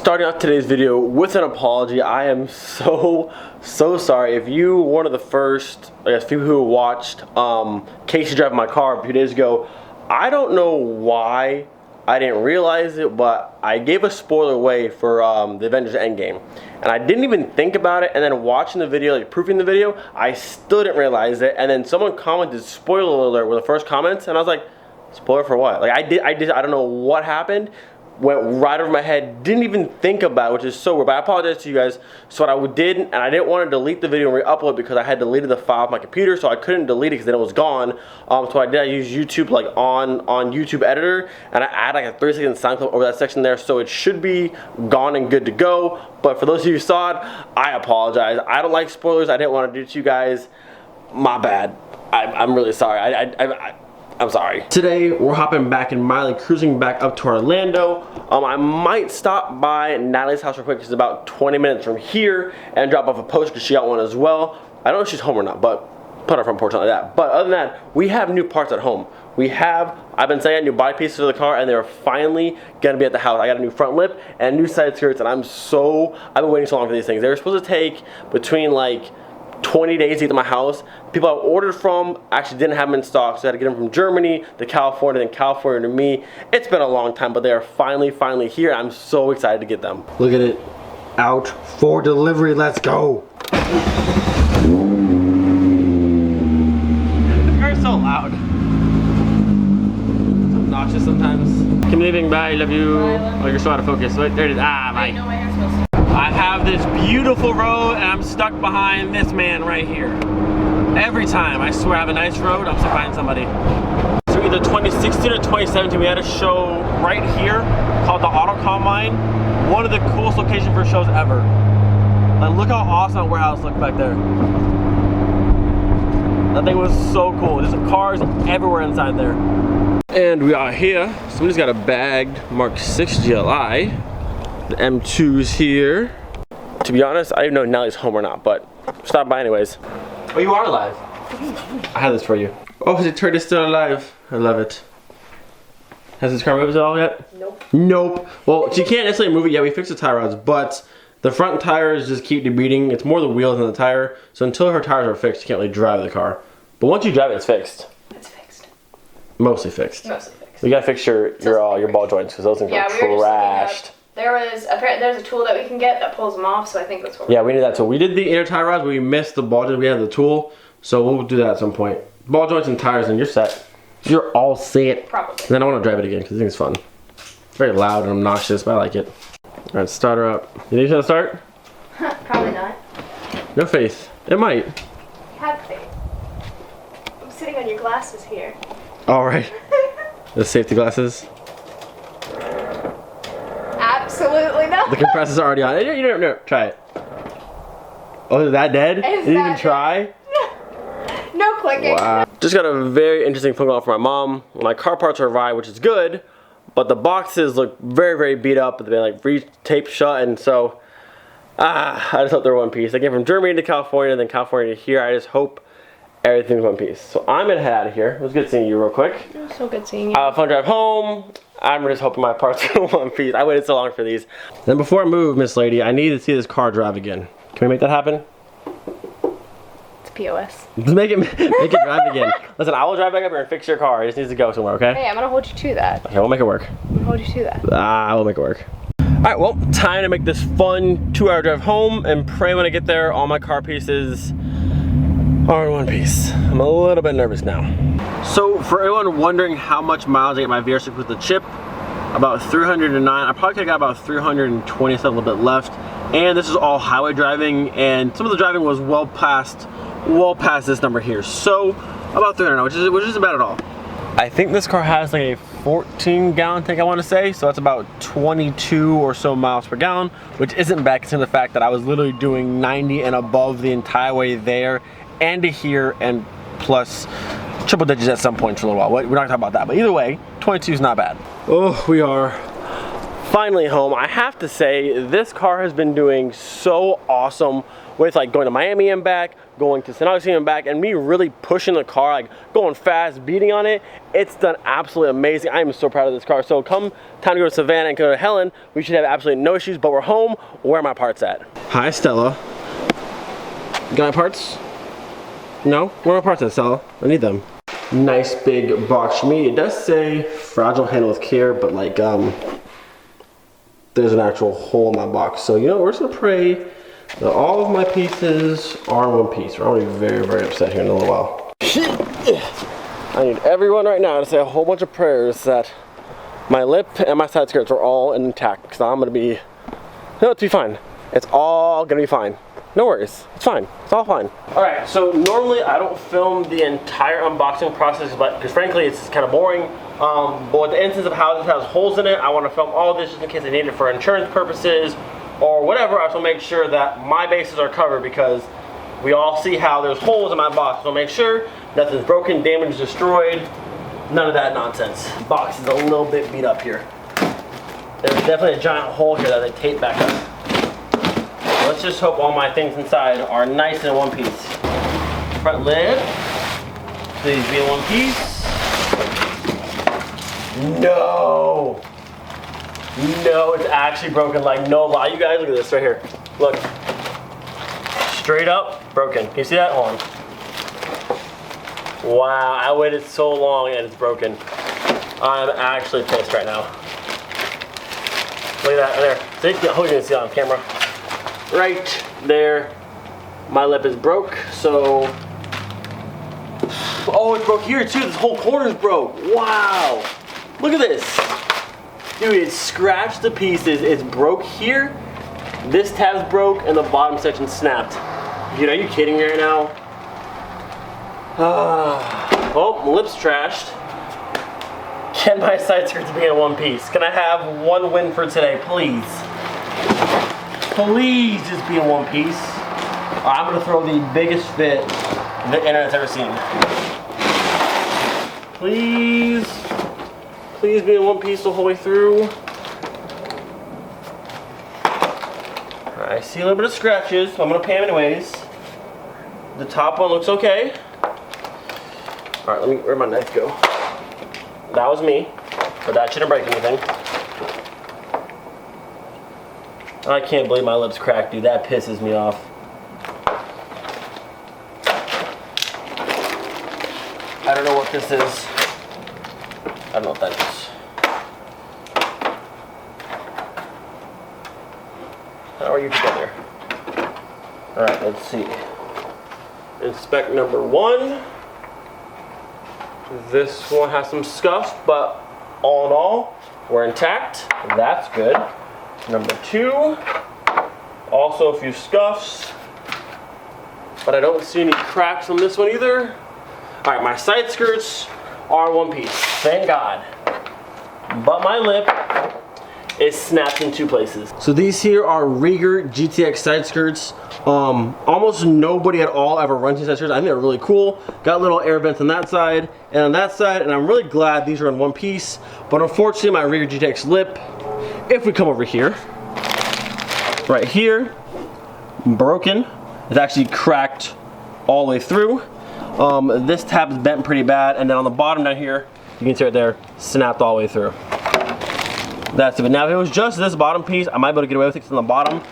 starting off today's video with an apology. I am so sorry. If you were one of the first, I guess, people who watched Casey drive my car a few days ago, I don't know why I didn't realize it, but I gave a spoiler away for the Avengers Endgame. And I didn't even think about it, and then watching the video, like proofing the video, I still didn't realize it. And then someone commented, spoiler alert, were the first comments, and I was like, spoiler for what? Like I don't know what happened. Went right over my head, didn't even think about it, which is so weird, but I apologize to you guys. So what I did, and I didn't want to delete the video and re-upload because I had deleted the file off my computer, so I couldn't delete it because then it was gone. So I used YouTube like on YouTube editor, and I add like a 3-second sound clip over that section there, so it should be gone and good to go. But for those of you who saw it, I apologize. I don't like spoilers. I didn't want to do it to you guys. My bad. I'm really sorry. I'm sorry. Today, we're hopping back in Miley, cruising back up to Orlando. I might stop by Natalie's house real quick, because it's about 20 minutes from here, and drop off a post because she got one as well. I don't know if she's home or not, but put her front porch like that. But other than that, we have new parts at home. I've been saying new body pieces for the car, and they're finally gonna be at the house. I got a new front lip and new side skirts, and I've been waiting so long for these things. They were supposed to take between like 20 days to get to my house. People I ordered from actually didn't have them in stock, so I had to get them from Germany to California, then California to me. It's been a long time, but they are finally here. I'm so excited to get them. Look at it, out for delivery. Let's go. The car's so loud. It's obnoxious sometimes. Kim leaving, bye, love you. Oh, you're so out of focus. Wait, there it is. Ah, bye. I have this beautiful road, and I'm stuck behind this man right here. Every time, I swear I have a nice road, I'm stuck behind somebody. So either 2016 or 2017, we had a show right here called the Auto Combine. One of the coolest locations for shows ever. Like, look how awesome that warehouse looked back there. That thing was so cool. There's cars everywhere inside there. And we are here. Somebody's got a bagged Mark 6 GLI. The M2's here. To be honest, I don't know if Nellie's home or not, but stop by anyways. Oh, you are alive. I have this for you. Oh, the turd is still alive. I love it. Has this car moved at all yet? Nope. Well, she can't necessarily move it yet. We fixed the tie rods, but the front tires just keep debeating. It's more the wheels than the tire. So until her tires are fixed, you can't really drive the car. But once you drive it, it's fixed. It's fixed. Mostly fixed. Mostly fixed. We gotta fix your ball joints because those things are trashed. There's a tool that we can get that pulls them off, so I think that's what we need that tool. We did the inner tie rods, but we missed the ball joints. We have the tool, so we'll do that at some point. Ball joints and tires, and you're set. You're all set. Probably. And then I want to drive it again because I think it's fun. It's very loud and obnoxious, but I like it. All right, start her up. You think it's gonna start? Probably not. No faith. It might. Have faith. I'm sitting on your glasses here. All right. The safety glasses. Absolutely not. The compressors are already on. No, try it. Oh, is that dead? Did you even try? No clicking. Wow. Just got a very interesting phone call from my mom. My car parts arrived, which is good, but the boxes look very beat up. They've been like re-taped shut, and so I just hope they're one piece. They came from Germany to California, then California to here. I just hope everything's one piece. So I'm gonna head out of here. It was good seeing you real quick. It was so good seeing you. Fun drive home. I'm just hoping my parts are one piece. I waited so long for these. Then before I move, Miss Lady, I need to see this car drive again. Can we make that happen? It's POS. Just make it drive again. Listen, I will drive back up here and fix your car. It just needs to go somewhere, okay? Hey, I'm gonna hold you to that. Okay, we'll make it work. I'm gonna hold you to that. I will make it work. All right, well, time to make this fun 2-hour drive home, and pray when I get there, all my car pieces are in one piece. I'm a little bit nervous now. So for everyone wondering how much miles I get my VR6 with the chip, about 309. I probably could have got about 320, so a little bit left. And this is all highway driving, and some of the driving was well past this number here. So about 300, which isn't bad at all. I think this car has like a 14-gallon tank, I want to say, so that's about 22 or so miles per gallon, which isn't bad considering the fact that I was literally doing 90 and above the entire way there and to here, and plus triple digits at some point for a little while. We're not talking about that, but either way, 22 is not bad. Oh, we are finally home. I have to say, this car has been doing so awesome with like going to Miami and back, going to St. Augustine and back, and me really pushing the car, like going fast, beating on it. It's done absolutely amazing. I am so proud of this car. So come time to go to Savannah and go to Helen, we should have absolutely no issues, but we're home. Where are my parts at? Hi, Stella. Got my parts? No? Where are my parts at, Stella? I need them. Nice big box for me. It does say fragile handle with care, but like there's an actual hole in my box. So you know, we're just gonna pray that all of my pieces are in one piece. We're already very, very upset here in a little while. I need everyone right now to say a whole bunch of prayers that my lip and my side skirts are all intact, because I'm gonna be, no, it's be fine. It's all gonna be fine. No worries, it's fine, it's all fine. All right, so normally I don't film the entire unboxing process, but because frankly it's kind of boring. But with the instance of how this has holes in it, I want to film all this just in case I need it for insurance purposes or whatever. I just want to make sure that my bases are covered, because we all see how there's holes in my box. So make sure nothing's broken, damaged, destroyed, none of that nonsense. The box is a little bit beat up here. There's definitely a giant hole here that they tape back up. Let's just hope all my things inside are nice and in one piece. Front lid, please be in one piece. No! No, it's actually broken, like no lie. You guys, look at this right here. Look. Straight up, broken. Can you see that? Hold on. Wow, I waited so long and it's broken. I'm actually pissed right now. Look at that, there. See? I hope you can see that on camera. Right there, my lip is broke, so, oh, it broke here too. This whole corner's broke. Wow, look at this. Dude, it scratched to pieces. It's broke here, this tab's broke, and the bottom section snapped. Dude, are you kidding me right now? Oh, my lip's trashed. Can my side skirts be in one piece? Can I have one win for today, please? Please just be in one piece. I'm gonna throw the biggest fit the internet's ever seen. Please, please be in one piece the whole way through. I see a little bit of scratches, so I'm gonna pay them anyways. The top one looks okay. All right, where'd my knife go? That was me, but that shouldn't break anything. I can't believe my lips cracked, dude. That pisses me off. I don't know what this is. I don't know what that is. How are you together? Alright, let's see. Inspect number one. This one has some scuffs, but all in all, we're intact. That's good. Number two, also a few scuffs, but I don't see any cracks on this one either. All right, my side skirts are in one piece, thank God. But my lip is snapped in two places. So these here are Rieger GTX side skirts. Almost nobody at all ever runs these side skirts. I think they're really cool. Got little air vents on that side and on that side, and I'm really glad these are in one piece. But unfortunately, my Rieger GTX lip, if we come over here, right here, broken. It's actually cracked all the way through. This tab is bent pretty bad, and then on the bottom down here, you can see right there, snapped all the way through. That's it. But now if it was just this bottom piece, I might be able to get away with it 'cause it's on the bottom.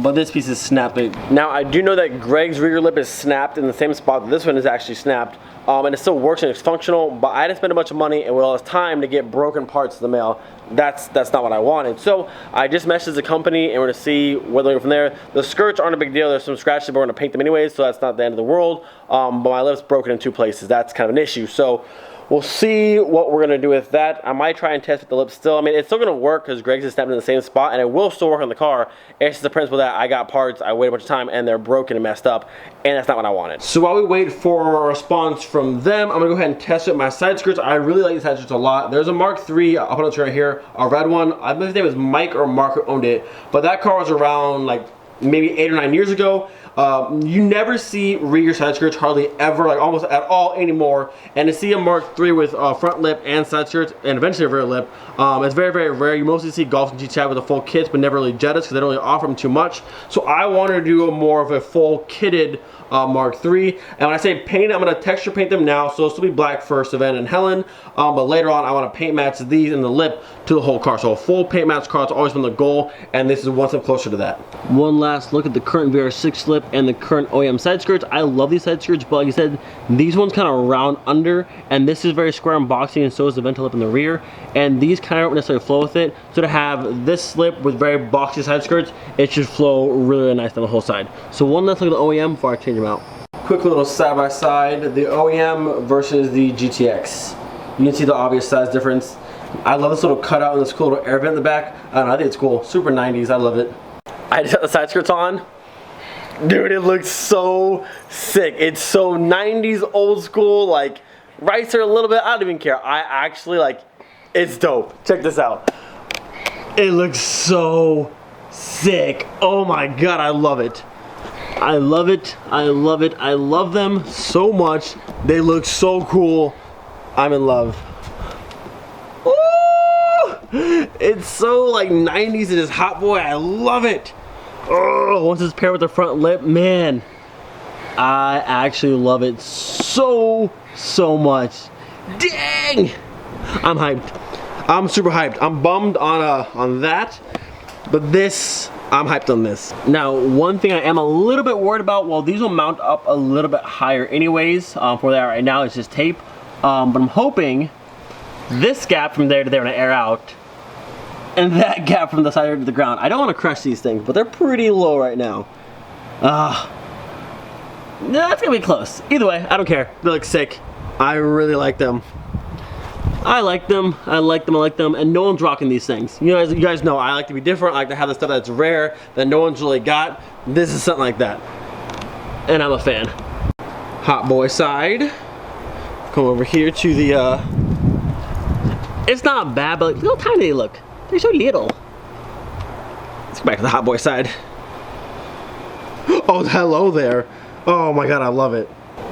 But this piece is snapped. Now I do know that Greg's Rieger lip is snapped in the same spot that this one is actually snapped. And it still works and it's functional, but I didn't spend a bunch of money and with all this time to get broken parts in the mail. That's not what I wanted. So I just messaged the company and we're gonna see where they go from there. The skirts aren't a big deal. There's some scratches, but we're gonna paint them anyways, so that's not the end of the world. But my lip's broken in two places. That's kind of an issue. So we'll see what we're gonna do with that. I might try and test with the lip still. I mean, it's still gonna work because Greg's is snapped in the same spot, and it will still work on the car. It's just the principle that I got parts, I waited a bunch of time, and they're broken and messed up, and that's not what I wanted. So while we wait for a response from them, I'm gonna go ahead and test it with my side skirts. I really like these side skirts a lot. There's a Mark III, I'll put it right here, a red one. I believe his name was Mike or Mark who owned it, but that car was around like maybe 8 or 9 years ago. You never see rear side skirts hardly ever, like almost at all anymore. And to see a Mark III with front lip and side skirts, and eventually a rear lip, it's very, very rare. You mostly see Golf and GTI with the full kits, but never really Jettas because they don't really offer them too much. So I wanted to do more of a full kitted Mark III. And when I say paint, I'm going to texture paint them now, so this will be black for Savannah and Helen. But later on, I want to paint match these and the lip to the whole car. So a full paint match car has always been the goal, and this is one step closer to that. One last look at the current VR6 lip and the current OEM side skirts. I love these side skirts, but like I said, these ones kind of round under, and this is very square and boxy, and so is the vent lip in the rear. And these kind of don't necessarily flow with it. So to have this slip with very boxy side skirts, it should flow really, really nice down the whole side. So one last look at the OEM before I change them out. Quick little side by side, the OEM versus the GTX. You can see the obvious size difference. I love this little cutout and this cool little air vent in the back. I don't know, I think it's cool. Super 90s, I love it. I just got the side skirts on. Dude, it looks so sick. It's so 90s old school, like ricer a little bit. I don't even care. I actually like, it's dope. Check this out. It looks so sick. Oh my God, I love it. I love it. I love it. I love them so much. They look so cool. I'm in love. Ooh! It's so like 90s. It is Hot Boy. I love it. Oh, once it's paired with the front lip, man, I actually love it so much. Dang! I'm hyped. I'm super hyped. I'm bummed on that, but this, I'm hyped on this. Now, one thing I am a little bit worried about, well, these will mount up a little bit higher anyways. For that right now, it's just tape. But I'm hoping this gap from there to there when I air out, and that gap from the side to the ground. I don't want to crush these things, but they're pretty low right now. That's gonna be close. Either way, I don't care. They look sick. I really like them. I like them, I like them, I like them, and no one's rocking these things. You guys know I like to be different. I like to have the stuff that's rare, that no one's really got. This is something like that. And I'm a fan. Hot Boy side. Come over here to the, it's not bad, but look how tiny they look. They're so little. Let's go back to the Hot Boy side. Oh, hello there. Oh my God, I love it.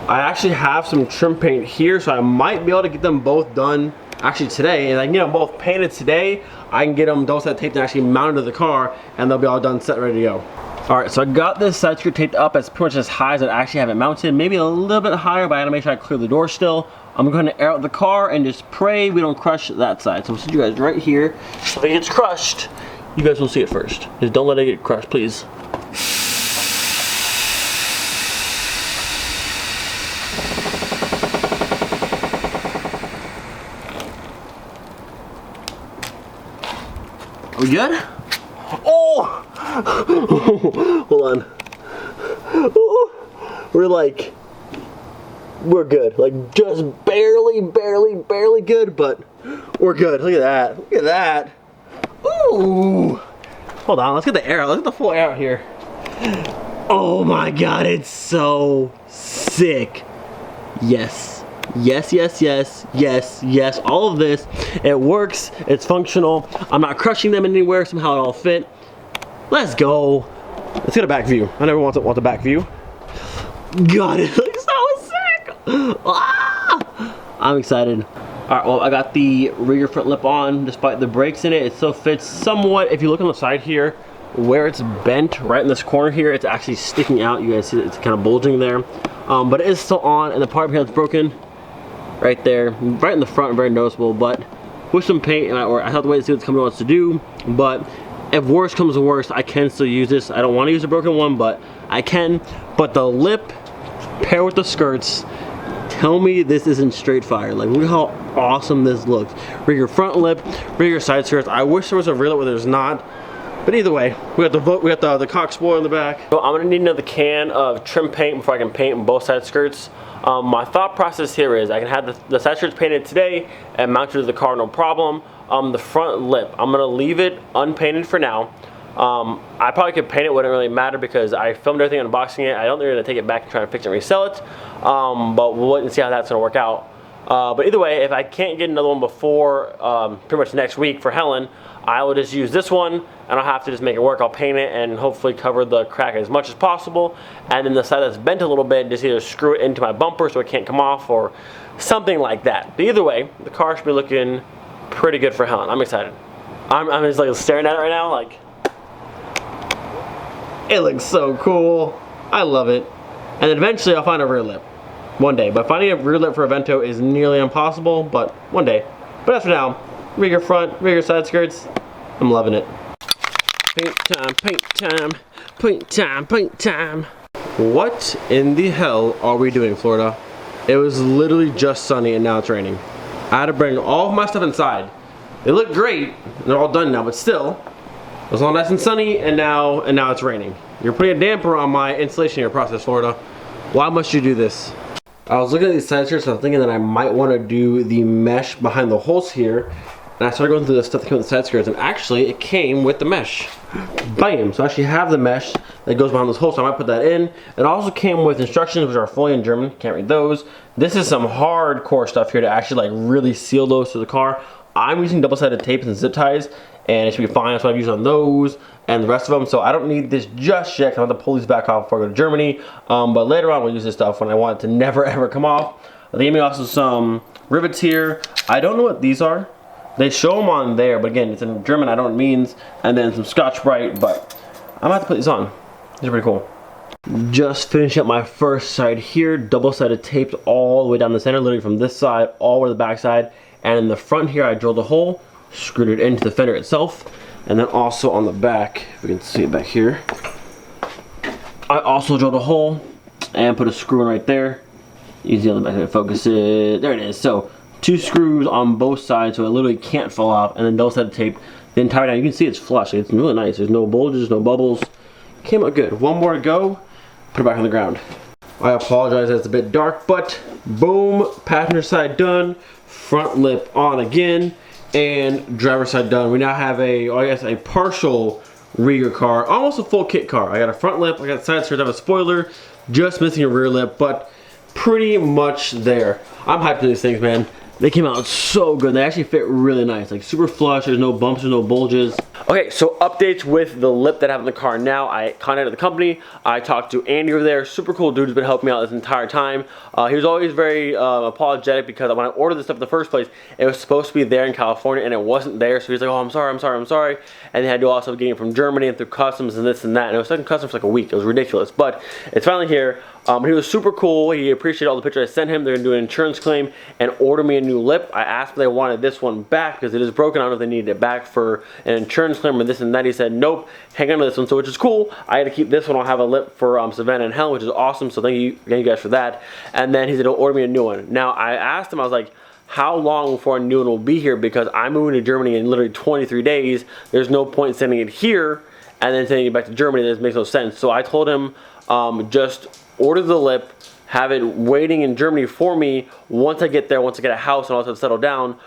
I actually have some trim paint here, so I might be able to get them both done actually today. And I can get them both painted today. I can get them double set taped and actually mounted to the car, and they'll be all done, set, ready to go. All right, so I got this side skirt taped up as pretty much as high as I actually have it mounted. Maybe a little bit higher, but I gotta make sure I clear the door still. I'm going to air out the car and just pray we don't crush that side. So I'm gonna sit you guys right here. If it gets crushed, you guys will see it first. Just don't let it get crushed, please. Are we good? Oh! Hold on. Oh. We're good. Like just barely good, but we're good. Look at that. Look at that. Ooh. Hold on, let's get the air out. Let's get the full air out here. Oh my God, it's so sick. Yes. Yes, yes, yes, yes, yes. All of this, it works, it's functional. I'm not crushing them anywhere, somehow it all fit. Let's go. Let's get a back view. I never want the back view. God, it looks so sick. Ah! I'm excited. All right, well, I got the rear front lip on, despite the brakes in it. It still fits somewhat. If you look on the side here, where it's bent, right in this corner here, it's actually sticking out. You guys see it's kind of bulging there. But it is still on, and the part here that's broken, right there, right in the front, very noticeable. But with some paint, or I have to wait to see what the company wants to do. But if worst comes to worst, I can still use this. I don't want to use a broken one, but I can. But the lip, paired with the skirts, tell me this isn't straight fire. Like, look how awesome this looks. Rear front lip, rear side skirts. I wish there was a rear lip where there's not. But either way, we got the cock spoiler in the back. So I'm gonna need another can of trim paint before I can paint both side skirts. My thought process here is I can have the side skirts painted today and mounted to the car, no problem. The front lip, I'm gonna leave it unpainted for now. I probably could paint it, wouldn't really matter because I filmed everything unboxing it. I don't think they're gonna take it back and try to fix it and resell it. But we'll wait and see how that's gonna work out. But either way, if I can't get another one before pretty much next week for Helen, I will just use this one, and I'll have to just make it work. I'll paint it and hopefully cover the crack as much as possible. And then the side that's bent a little bit, just either screw it into my bumper so it can't come off or something like that. But either way, the car should be looking pretty good for Helen. I'm excited. I'm just like staring at it right now, like, it looks so cool. I love it. And then eventually I'll find a rear lip. One day. But finding a rear lip for a Vento is nearly impossible, but one day. But as for now, rear front, rear side skirts, I'm loving it. Paint time, paint time, paint time, paint time. What in the hell are we doing, Florida? It was literally just sunny and now it's raining. I had to bring all of my stuff inside. They look great, they're all done now, but still, it was all nice and sunny and now it's raining. You're putting a damper on my installation here process, Florida. Why must you do this? I was looking at these side skirts and I'm thinking that I might want to do the mesh behind the holes here. And I started going through the stuff that came with the side skirts, and actually it came with the mesh. Bam! So I actually have the mesh that goes behind those holes, so I might put that in. It also came with instructions, which are fully in German. Can't read those. This is some hardcore stuff here to actually like really seal those to the car. I'm using double-sided tapes and zip ties, and it should be fine. That's what I've used on those and the rest of them. So I don't need this just yet. I have to pull these back off before I go to Germany. But later on, we'll use this stuff when I want it to never ever come off. They gave me also some rivets here. I don't know what these are. They show them on there, but again, it's in German, I don't know what it means. And then some Scotch-Brite, but I'm gonna have to put these on. These are pretty cool. Just finishing up my first side here, double-sided taped all the way down the center, literally from this side all the way to the back side. And in the front here, I drilled a hole, screwed it into the fender itself, and then also on the back, if we can see it back here, I also drilled a hole and put a screw in right there. Easy on the back to focus it. There it is. So 2 screws on both sides, so it literally can't fall off, and then double-sided tape the entire time. You can see it's flush. It's really nice. There's no bulges, no bubbles. Came out good. One more to go. Put it back on the ground. I apologize that it's a bit dark, but boom, passenger side done, front lip on again, and driver side done. We now have a partial Rieger car, almost a full kit car. I got a front lip, I got side skirts, I have a spoiler, just missing a rear lip, but pretty much there. I'm hyped for these things, man. They came out so good. They actually fit really nice, like super flush. There's no bumps, there's no bulges. Okay, so updates with the lip that I have in the car now. I contacted the company. I talked to Andy over there. Super cool dude who's been helping me out this entire time. He was always very apologetic because when I ordered this stuff in the first place, it was supposed to be there in California and it wasn't there. So he's like, oh, I'm sorry. And they had to also getting it from Germany and through customs and this and that. And it was stuck in customs for like a week. It was ridiculous, but it's finally here. He was super cool. He appreciated all the pictures I sent him. They're gonna do an insurance claim and order me a new lip. I asked if they wanted this one back because it is broken. I don't know if they needed it back for an insurance claim or this and that. He said, nope, hang on to this one. So which is cool. I had to keep this one. I'll have a lip for Savannah and Helen, which is awesome. So thank you guys for that. And then he said, he'll order me a new one. Now I asked him, I was like, how long before a new one will be here? Because I'm moving to Germany in literally 23 days. There's no point in sending it here and then sending it back to Germany. That makes no sense. So I told him, just order the lip, have it waiting in Germany for me. Once I get there, once I get a house and also settle down,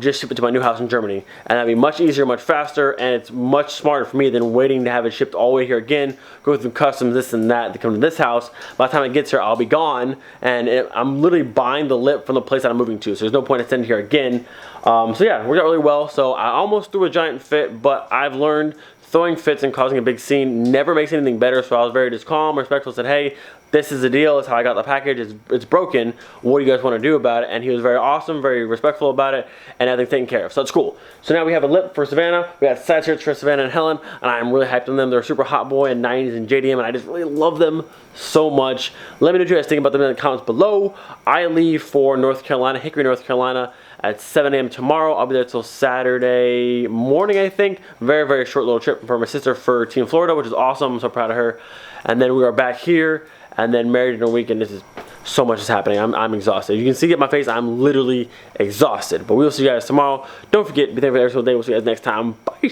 just ship it to my new house in Germany. And that'd be much easier, much faster, and it's much smarter for me than waiting to have it shipped all the way here again, go through customs, this and that, to come to this house. By the time it gets here, I'll be gone, and I'm literally buying the lip from the place that I'm moving to, so there's no point in sending it here again. So yeah, it worked out really well. So I almost threw a giant fit, but I've learned throwing fits and causing a big scene never makes anything better, so I was very just calm, respectful, said, hey, this is the deal, it's how I got the package, it's broken, what do you guys want to do about it? And he was very awesome, very respectful about it, and everything's taken care of, so it's cool. So now we have a lip for Savannah, we got side skirts for Savannah and Helen, and I'm really hyped on them. They're super hot boy and 90s and JDM, and I just really love them so much. Let me know what you guys think about them in the comments below. I leave for North Carolina, Hickory, North Carolina, at 7 a.m. tomorrow. I'll be there till Saturday morning, I think. Very, very short little trip for my sister for Team Florida, which is awesome. I'm so proud of her. And then we are back here, and then married in a week, and this is so much is happening. I'm exhausted. You can see it in my face. I'm literally exhausted. But we will see you guys tomorrow. Don't forget, be thankful every single day. We'll see you guys next time. Bye.